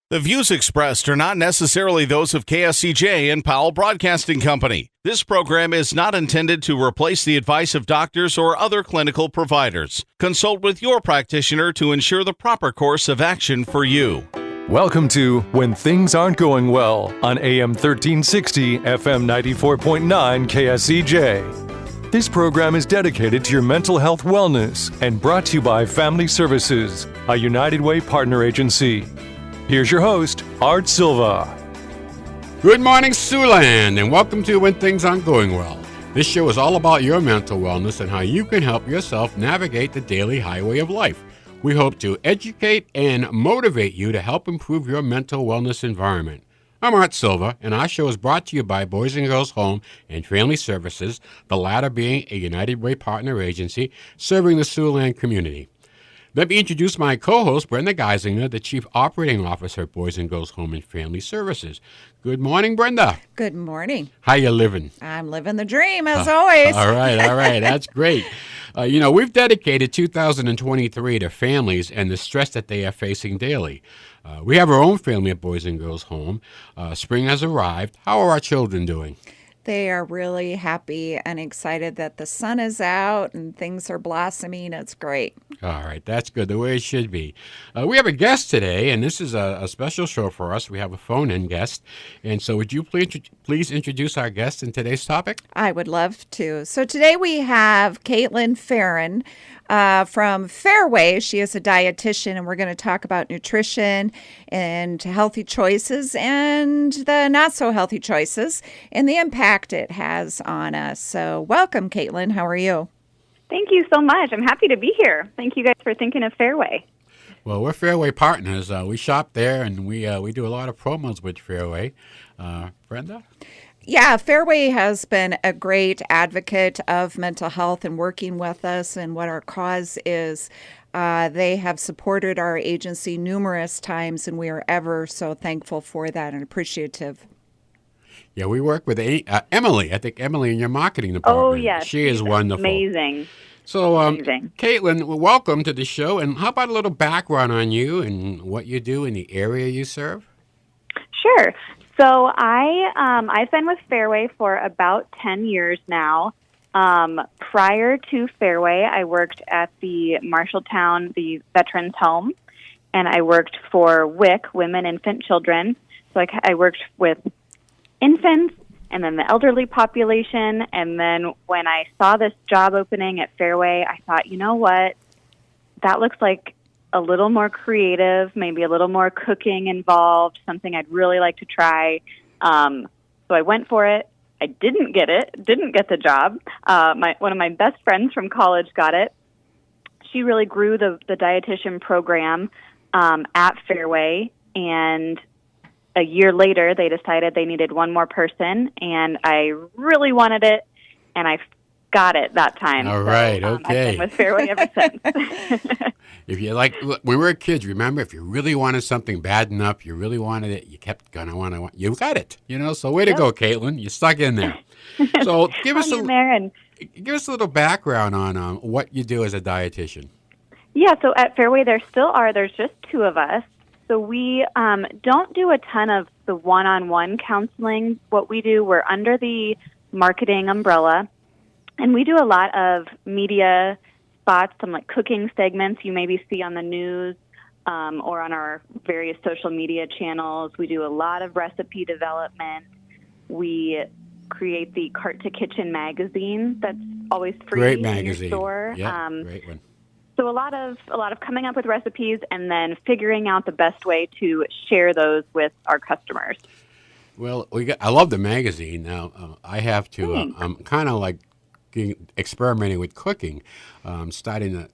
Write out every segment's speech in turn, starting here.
The views expressed are not necessarily those of KSCJ and Powell Broadcasting Company. This program is not intended to replace the advice of doctors or other clinical providers. Consult with your practitioner to ensure the proper course of action for you. Welcome to When Things Aren't Going Well on AM 1360, FM 94.9 KSCJ. This program is dedicated to your mental health wellness and brought to you by Family Services, a United Way partner agency. Here's your host, Art Silva. Good morning, Siouxland, and welcome to When Things Aren't Going Well. This show is all about your mental wellness and how you can help yourself navigate the daily highway of life. We hope to educate and motivate you to help improve your mental wellness environment. I'm Art Silva, and our show is brought to you by Boys and Girls Home and Family Services, the latter being a United Way partner agency serving the Siouxland community. Let me introduce my co-host, Brenda Geisinger, the Chief Operating Officer at Boys and Girls Home and Family Services. Good morning, Brenda. Good morning. How you living? I'm living the dream, as always. All right. That's great. We've dedicated 2023 to families and the stress that they are facing daily. We have our own family at Boys and Girls Home. Spring has arrived. How are our children doing? They are really happy and excited that the sun is out and things are blossoming. It's great. All right, that's good, the way it should be. We have a guest today, and this is a special show for us. We have a phone-in guest. And so would you please introduce our guest in today's topic? I would love to. So today we have Caitlin Farron from Fairway. She is a dietitian, and we're going to talk about nutrition and healthy choices and the not so healthy choices and the impact it has on us. So welcome, Caitlin. How are you? Thank you so much. I'm happy to be here. Thank you guys for thinking of Fairway. Well, we're Fairway partners. We shop there, and we do a lot of promos with Fairway. Brenda? Yeah, Fairway has been a great advocate of mental health and working with us and what our cause is. They have supported our agency numerous times, and we are ever so thankful for that and appreciative. Yeah, we work with Emily. I think Emily in your marketing department. Oh, yes. She is wonderful. Amazing. So, Amazing. Caitlin, welcome to the show. And how about a little background on you and what you do in the area you serve? Sure. So I've been with Fairway for about 10 years now. Prior to Fairway, I worked at the Marshalltown, the Veterans Home, and I worked for WIC, Women, Infant, Children. So I worked with infants and then the elderly population. And then when I saw this job opening at Fairway, I thought, you know what, that looks like a little more creative, maybe a little more cooking involved, something I'd really like to try. So I went for it. I didn't get the job. One of my best friends from college got it. She really grew the dietitian program at Fairway, and a year later, they decided they needed one more person, and I really wanted it, and I got it that time. All right, okay. I've been with Fairway ever since. If you when we were kids, remember, if you really wanted something bad enough, you really wanted it, you kept going, you got it, so way to go, Caitlin. You stuck in there. So give us a little background on what you do as a dietitian. Yeah, so at Fairway, there's just two of us. So we don't do a ton of the one-on-one counseling. What we do, we're under the marketing umbrella, and we do a lot of media spots, some like cooking segments you maybe see on the news or on our various social media channels. We do a lot of recipe development. We create the Cart to Kitchen magazine that's always free. Great in magazine. your store. Yeah, great one. So a lot of coming up with recipes and then figuring out the best way to share those with our customers. Well, I love the magazine. Now I have to. I'm kind of like experimenting with cooking, starting to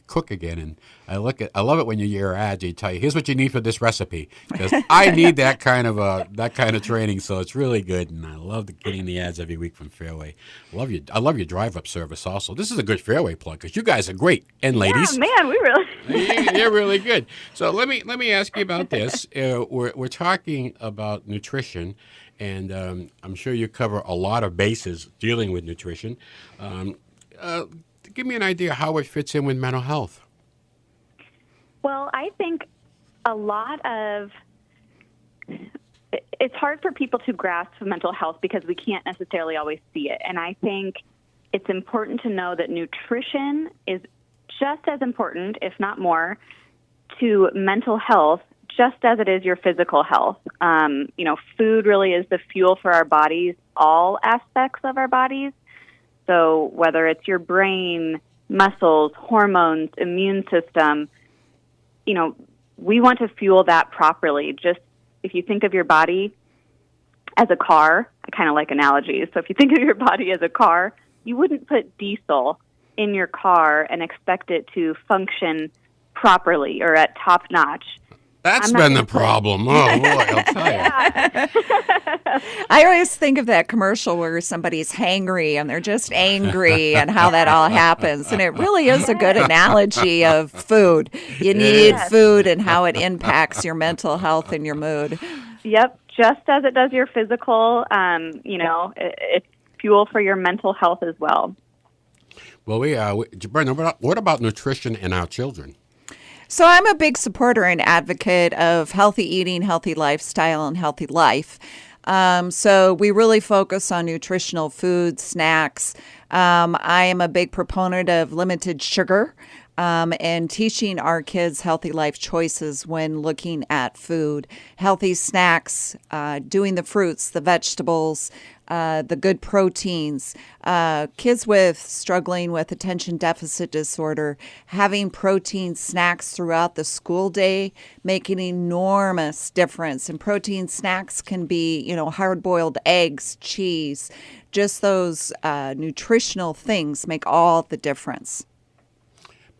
cook again, and I love it when you hear ads. They tell you, "Here's what you need for this recipe," because I need that kind of training. So it's really good, and I love getting the ads every week from Fairway. I love your drive-up service also. This is a good Fairway plug because you guys are great, and ladies, yeah, man, we really you're really good. So let me ask you about this. We're talking about nutrition. And I'm sure you cover a lot of bases dealing with nutrition. Give me an idea how it fits in with mental health. Well, I think a lot of it's hard for people to grasp mental health because we can't necessarily always see it. And I think it's important to know that nutrition is just as important, if not more, to mental health, just as it is your physical health. Food really is the fuel for our bodies, all aspects of our bodies. So whether it's your brain, muscles, hormones, immune system, we want to fuel that properly. Just if you think of your body as a car, I kind of like analogies. So if you think of your body as a car, you wouldn't put diesel in your car and expect it to function properly or at top notch. That's been the problem. Oh, boy, I'll tell you. I always think of that commercial where somebody's hangry and they're just angry and how that all happens. And it really is a good analogy of food. You need food and how it impacts your mental health and your mood. Yep, just as it does your physical, it's fuel for your mental health as well. Well, Brenda, what about nutrition in our children? So I'm a big supporter and advocate of healthy eating, healthy lifestyle, and healthy life. So we really focus on nutritional food, snacks. I am a big proponent of limited sugar and teaching our kids healthy life choices when looking at food. Healthy snacks, doing the fruits, the vegetables, the good proteins. Kids struggling with attention deficit disorder, having protein snacks throughout the school day make an enormous difference. And protein snacks can be, hard-boiled eggs, cheese. Just those nutritional things make all the difference.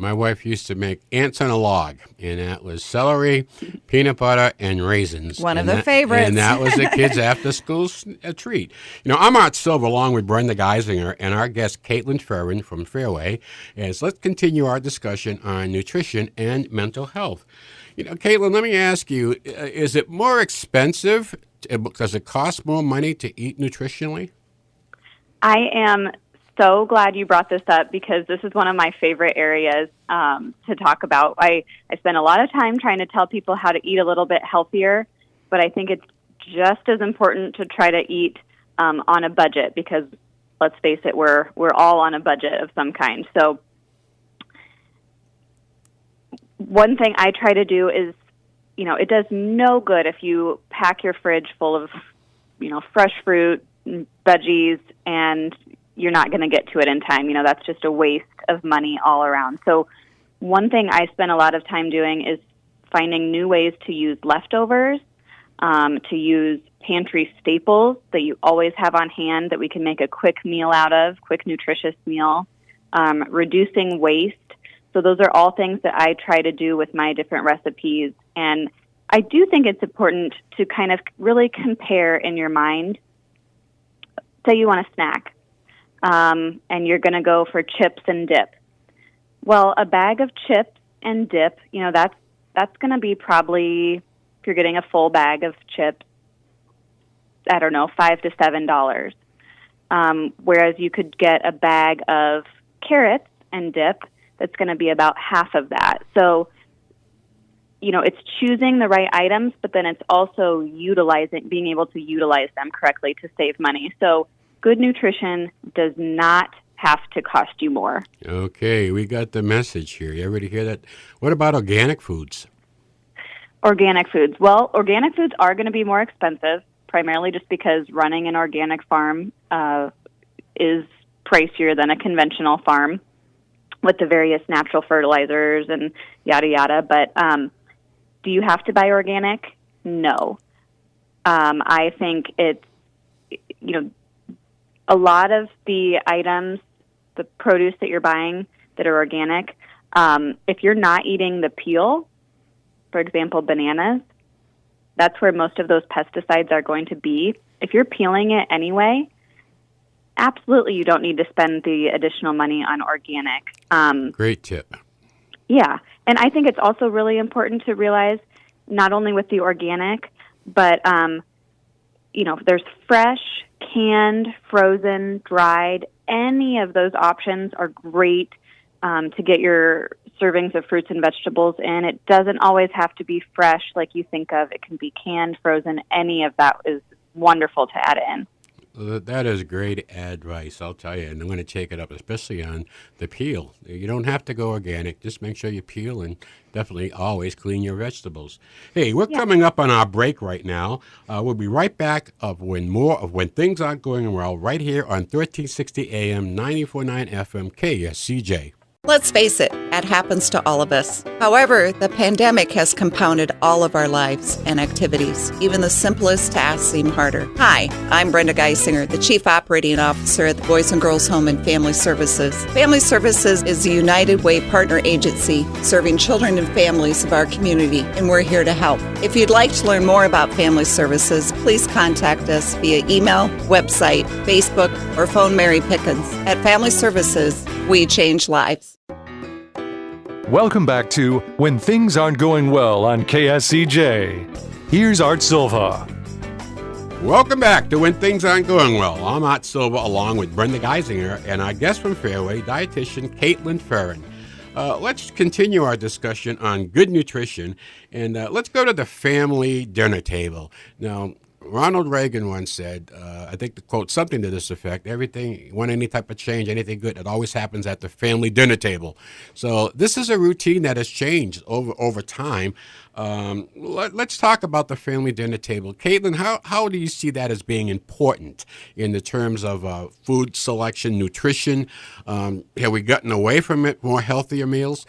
My wife used to make ants on a log, and that was celery, peanut butter, and raisins. One of their favorites. And that was the kids' after-school treat. I'm Art Silva along with Brenda Geisinger and our guest, Caitlin Ferrin from Fairway. Let's continue our discussion on nutrition and mental health. Caitlin, let me ask you, is it more expensive? Does it cost more money to eat nutritionally? I am so glad you brought this up because this is one of my favorite areas to talk about. I spend a lot of time trying to tell people how to eat a little bit healthier, but I think it's just as important to try to eat on a budget because, let's face it, we're all on a budget of some kind. So one thing I try to do is, it does no good if you pack your fridge full of, fresh fruit, veggies, and you're not going to get to it in time. That's just a waste of money all around. So one thing I spend a lot of time doing is finding new ways to use leftovers, to use pantry staples that you always have on hand that we can make a quick meal out of, quick nutritious meal, reducing waste. So those are all things that I try to do with my different recipes. And I do think it's important to kind of really compare in your mind. Say you want a snack. And you're going to go for chips and dip. Well, a bag of chips and dip, that's going to be probably, if you're getting a full bag of chips, I don't know, $5 to $7. Whereas you could get a bag of carrots and dip that's going to be about half of that. So, it's choosing the right items, but then it's also being able to utilize them correctly to save money. So good nutrition does not have to cost you more. Okay, we got the message here. You everybody hear that? What about organic foods? Organic foods. Well, organic foods are going to be more expensive, primarily just because running an organic farm is pricier than a conventional farm with the various natural fertilizers and yada, yada. But do you have to buy organic? No. I think it's, a lot of the items, the produce that you're buying that are organic, if you're not eating the peel, for example, bananas, that's where most of those pesticides are going to be. If you're peeling it anyway, absolutely you don't need to spend the additional money on organic. Great tip. Yeah, and I think it's also really important to realize, not only with the organic, but, there's fresh, canned, frozen, dried. Any of those options are great to get your servings of fruits and vegetables in. It doesn't always have to be fresh like you think of. It can be canned, frozen. Any of that is wonderful to add in. That is great advice, I'll tell you, and I'm going to take it up, especially on the peel. You don't have to go organic. Just make sure you peel and definitely always clean your vegetables. Hey, we're coming up on our break right now. We'll be right back of when things aren't going well right here on 1360 AM, 94.9 FM, KSCJ. Let's face it happens to all of us. However, the pandemic has compounded all of our lives and activities. Even the simplest tasks seem harder. Hi, I'm Brenda Geisinger, the Chief Operating Officer at the Boys and Girls Home and Family Services. Family Services is a United Way partner agency serving children and families of our community, and we're here to help. If you'd like to learn more about Family Services, please contact us via email, website, Facebook, or phone Mary Pickens. At Family Services, we change lives. Welcome back to When Things Aren't Going Well on KSCJ. Here's Art Silva. Welcome back to When Things Aren't Going Well. I'm Art Silva along with Brenda Geisinger and our guest from Fairway, dietitian Caitlin Ferrin. Let's continue our discussion on good nutrition, and let's go to the family dinner table. Now, Ronald Reagan once said, I think the quote, something to this effect, everything, want any type of change, anything good, it always happens at the family dinner table. So this is a routine that has changed over time. Let's talk about the family dinner table. Caitlin, how do you see that as being important in the terms of food selection, nutrition? Have we gotten away from it, more healthier meals?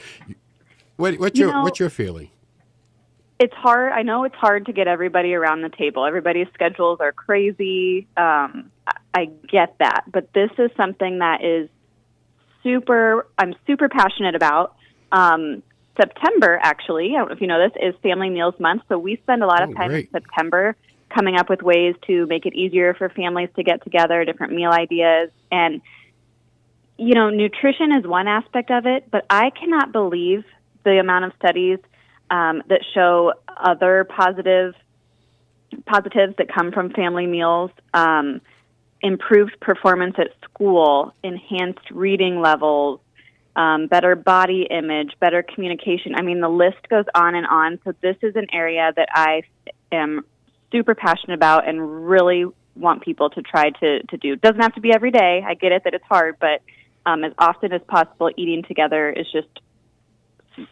What's your feeling? It's hard. I know it's hard to get everybody around the table. Everybody's schedules are crazy. I get that. But this is something that is I'm super passionate about. September, actually, I don't know if you know this, is Family Meals Month. So we spend a lot of time in September coming up with ways to make it easier for families to get together, different meal ideas. And, nutrition is one aspect of it, but I cannot believe the amount of studies that show other positives that come from family meals, improved performance at school, enhanced reading levels, better body image, better communication. I mean, the list goes on and on. So this is an area that I am super passionate about and really want people to try to do. It doesn't have to be every day. I get it that it's hard, but as often as possible, eating together is just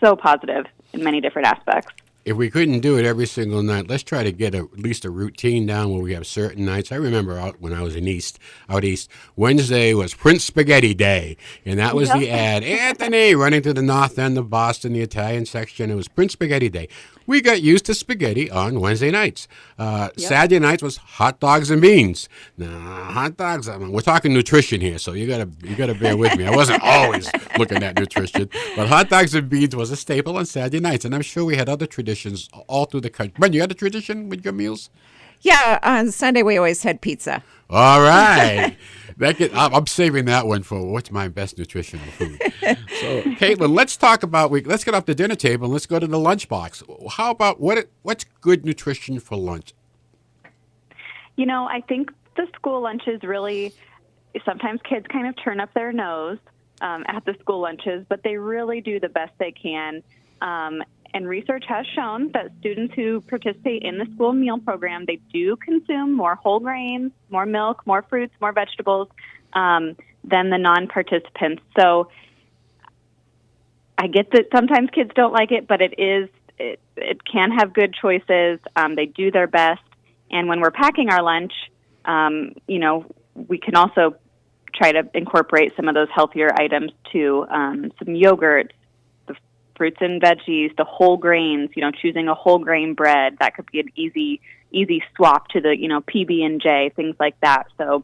so positive in many different aspects. If we couldn't do it every single night, let's try to get at least a routine down where we have certain nights. I remember when I was out east, Wednesday was Prince Spaghetti Day, and that was the ad. Anthony running to the north end of Boston, the Italian section. It was Prince Spaghetti Day. We got used to spaghetti on Wednesday nights. Saturday nights was hot dogs and beans. Now, hot dogs, we're talking nutrition here, so you gotta bear with me. I wasn't always looking at nutrition, but hot dogs and beans was a staple on Saturday nights, and I'm sure we had other traditions all through the country. Brenda, you had a tradition with your meals? Yeah, on Sunday we always had pizza. All right. I'm saving that one for what's my best nutritional food. So, Caitlin, let's get off the dinner table and let's go to the lunchbox. How about what's good nutrition for lunch? I think the school lunches really, sometimes kids kind of turn up their nose at the school lunches, but they really do the best they can. And research has shown that students who participate in the school meal program, they do consume more whole grains, more milk, more fruits, more vegetables than the non-participants. So I get that sometimes kids don't like it, but it can have good choices. They do their best. And when we're packing our lunch, we can also try to incorporate some of those healthier items too, some yogurt, fruits and veggies, the whole grains, choosing a whole grain bread, that could be an easy swap to the, PB&J, things like that. So,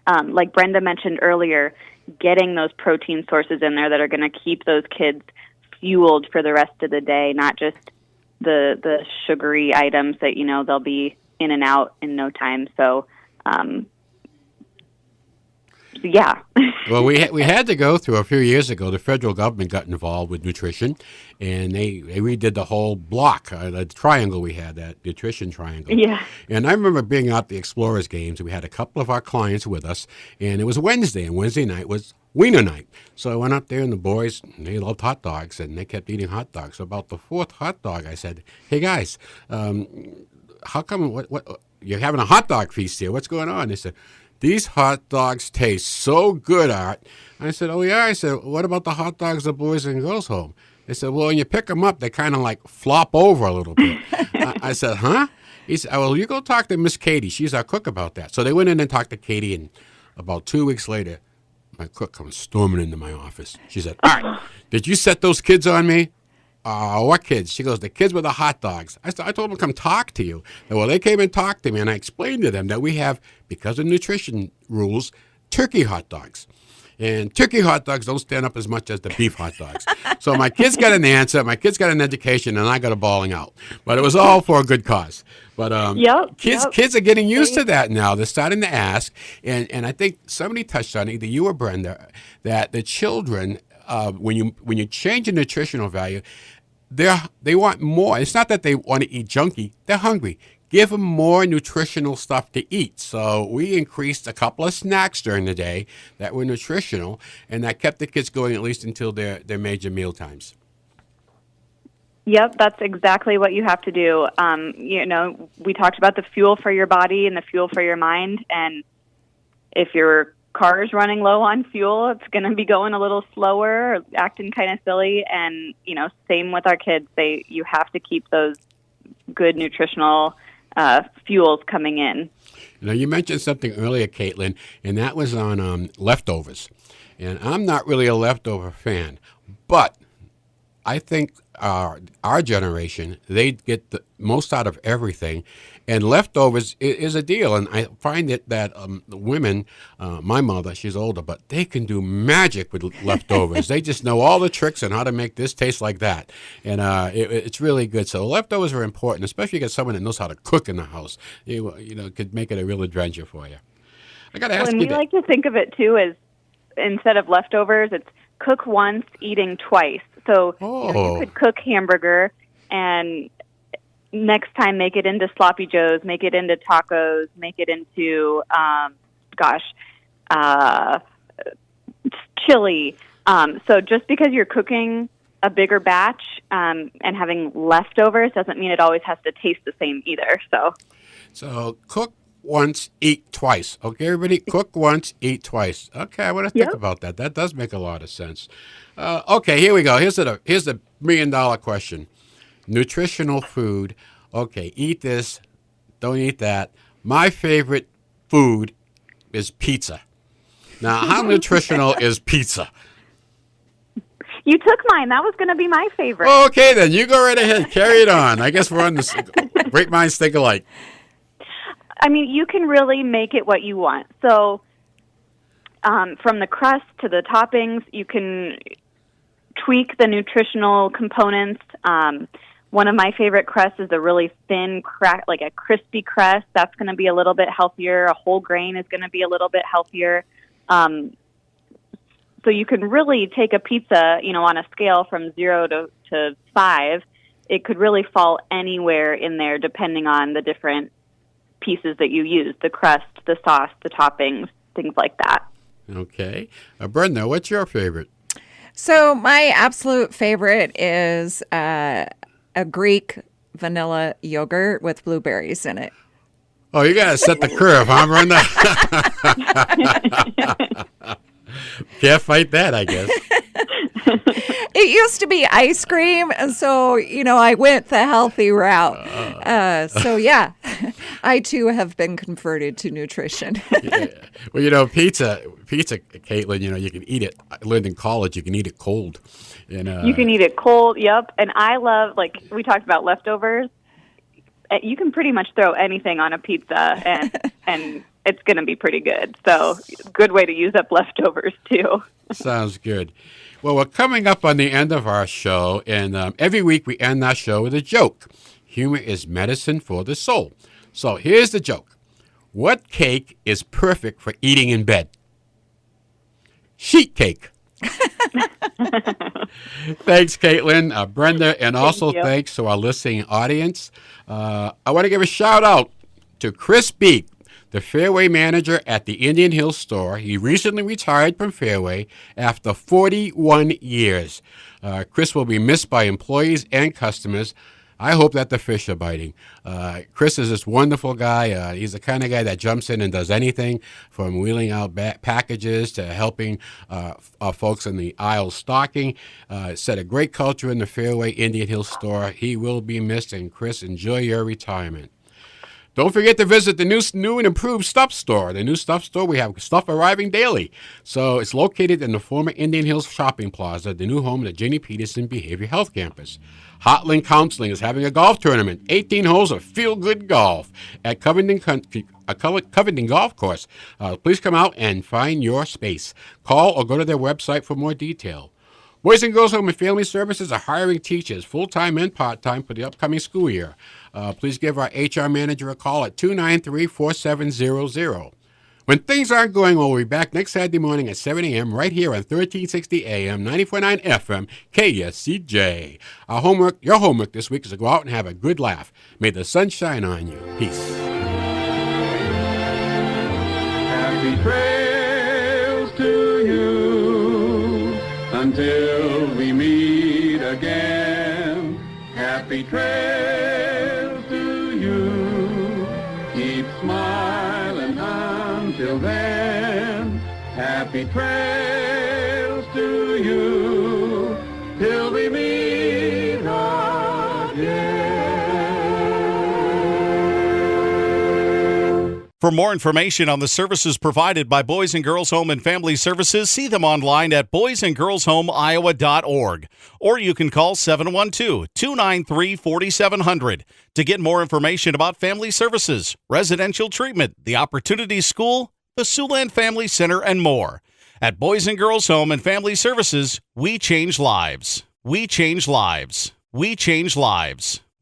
like Brenda mentioned earlier, getting those protein sources in there that are going to keep those kids fueled for the rest of the day, not just the sugary items that, they'll be in and out in no time. So, yeah. Well, we had to go through a few years ago. The federal government got involved with nutrition, and they redid the whole block, the triangle we had, that nutrition triangle. Yeah. And I remember being out at the Explorers games. We had a couple of our clients with us, and it was Wednesday, and Wednesday night was Wiener night. So I went up there, and the boys, they loved hot dogs, and they kept eating hot dogs. So about the fourth hot dog, I said, "Hey guys, how come what you're having a hot dog feast here? What's going on?" They said, "These hot dogs taste so good, Art." I said, "Oh, yeah." I said, "What about the hot dogs the boys and girls home?" They said, "Well, when you pick them up, they kind of like flop over a little bit." I said, "Huh?" He said, "Well, you go talk to Miss Katie. She's our cook about that." So they went in and talked to Katie, and about 2 weeks later, my cook comes storming into my office. She said, "Art, did you set those kids on me?" "What kids?" She goes, "The kids with the hot dogs." I told them to come talk to you. Well, they came and talked to me, and I explained to them that we have, because of nutrition rules, turkey hot dogs. And turkey hot dogs don't stand up as much as the beef hot dogs. So my kids got an answer, my kids got an education, and I got a bawling out. But it was all for a good cause. But kids are getting used to that now. They're starting to ask. And I think somebody touched on it, either you or Brenda, that the children, when you change the nutritional value, they want more. It's not that they want to eat junky. They're hungry. Give them more nutritional stuff to eat. So we increased a couple of snacks during the day that were nutritional, and that kept the kids going at least until their major meal times. Yep, that's exactly what you have to do. We talked about the fuel for your body and the fuel for your mind, and if your car is running low on fuel, it's going to be going a little slower, or acting kind of silly, and same with our kids. You have to keep those good nutritional fuels coming in. You mentioned something earlier, Caitlin, and that was on leftovers. And I'm not really a leftover fan, but I think our generation, they get the most out of everything, and leftovers is a deal. And I find that the women, my mother, she's older, but they can do magic with leftovers. They just know all the tricks on how to make this taste like that, and it's really good. So leftovers are important, especially if you get someone that knows how to cook in the house. Could make it a real adventure for you. I got to ask you. And we like to think of it too as, instead of leftovers, it's cook once, eating twice. So you could cook hamburger and next time make it into sloppy joes, make it into tacos, make it into chili. So just because you're cooking a bigger batch and having leftovers doesn't mean it always has to taste the same either. So cook once, eat twice. Okay, everybody, cook once, eat twice. Okay, I want to think about that. That does make a lot of sense. Okay, here we go. Here's the $1 million question. Nutritional food. Okay, eat this, don't eat that. My favorite food is pizza. Now, how nutritional is pizza? You took mine. That was going to be my favorite. Okay, then you go right ahead. Carry it on. I guess we're on this. Great minds think alike. I mean, you can really make it what you want. So from the crust to the toppings, you can tweak the nutritional components. One of my favorite crusts is a really thin, like a crispy crust. That's going to be a little bit healthier. A whole grain is going to be a little bit healthier. So you can really take a pizza, on a scale from 0 to 5. It could really fall anywhere in there depending on the different pieces that you use, the crust, the sauce, the toppings, things like that. Okay. Brenda, what's your favorite? So my absolute favorite is a Greek vanilla yogurt with blueberries in it. Oh, you got to set the curve, huh, Brenda? Can't fight that, I guess. It used to be ice cream, and so, I went the healthy route. I too have been converted to nutrition. Yeah. Well, pizza, Caitlin, you can eat it. I learned in college you can eat it cold. And, you can eat it cold, yep. And I love, we talked about leftovers. You can pretty much throw anything on a pizza, and it's going to be pretty good. So good way to use up leftovers, too. Sounds good. Well, we're coming up on the end of our show, and every week we end our show with a joke. Humor is medicine for the soul. So here's the joke. What cake is perfect for eating in bed? sheet cake. Thanks, Caitlin, Brenda, and also you. thanks to our listening audience. I want to give a shout out to Chris Beek, the Fairway manager at the Indian Hill store. He recently retired from Fairway after 41 years. Chris will be missed by employees and customers. I hope that the fish are biting. Chris is this wonderful guy. He's the kind of guy that jumps in and does anything, from wheeling out packages to helping folks in the aisle stocking. Set a great culture in the Fairway Indian Hill store. He will be missed, and Chris, enjoy your retirement. Don't forget to visit the new and improved Stuff Store. The new Stuff Store, we have stuff arriving daily. So it's located in the former Indian Hills Shopping Plaza, the new home of the Jenny Peterson Behavioral Health Campus. Heartland Counseling is having a golf tournament, 18 holes of feel-good golf at Covington Golf Course. Please come out and find your space. Call or go to their website for more detail. Boys and Girls Home and Family Services are hiring teachers, full-time and part-time, for the upcoming school year. Please give our HR manager a call at 293-4700. When things aren't going well, we'll be back next Saturday morning at 7 a.m. right here on 1360 AM, 94.9 FM, KSCJ. Your homework this week is to go out and have a good laugh. May the sun shine on you. Peace. Happy trails to you until we meet again. Happy trails to you. Keep smiling until then. Happy trails to you till we meet again. For more information on the services provided by Boys and Girls Home and Family Services, see them online at boysandgirlshomeiowa.org. Or you can call 712-293-4700 to get more information about family services, residential treatment, the Opportunity School, the Siouxland Family Center, and more. At Boys and Girls Home and Family Services, we change lives. We change lives. We change lives.